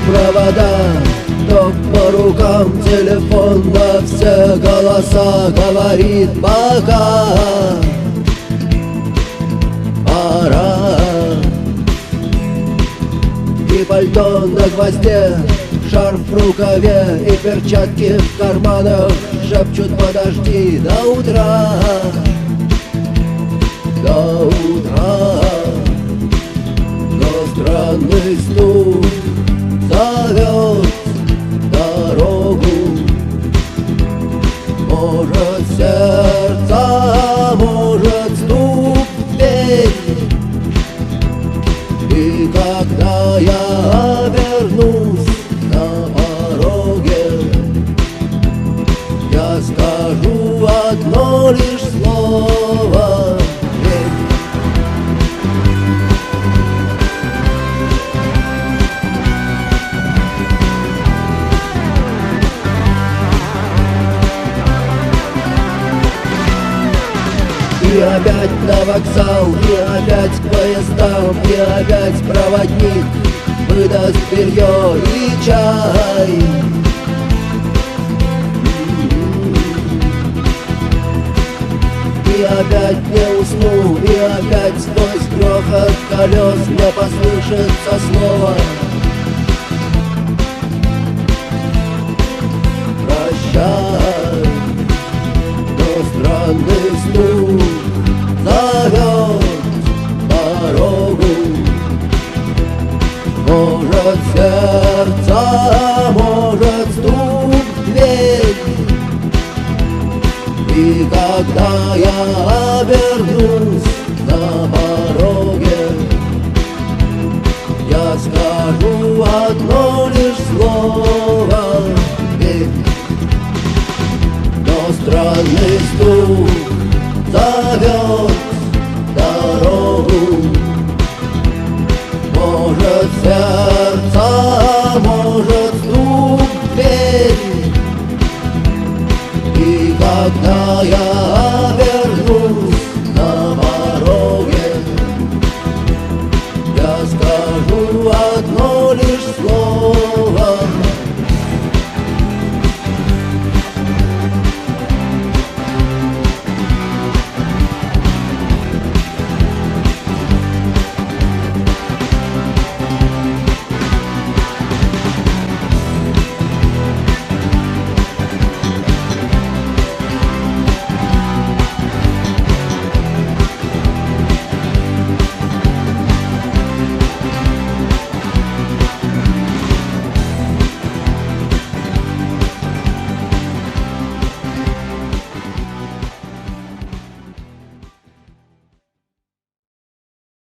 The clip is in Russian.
провода, то по рукам телефон на все голоса говорит пока. Пора. И пальто на гвозде, шарф в рукаве и перчатки в карманах шепчут: подожди до утра, до утра. Но странный стук зовет дорогу. Может, сердце, может, стук в дверь. И когда я обернусь на пороге, я скажу одно лишь слово: и опять на вокзал, и опять к поездам, и опять проводник выдаст белье и чай. И опять не усну, и опять сквозь грохот колес мне послышится слово: прощай. Но странный стук зовет дорогу. Может, сердце, может, стук в дверь. И когда я обернусь на пороге, я скажу одно лишь слово: верь. Но странный стук зовет дорогу. Может, сердце, может, стук в дверь. И когда я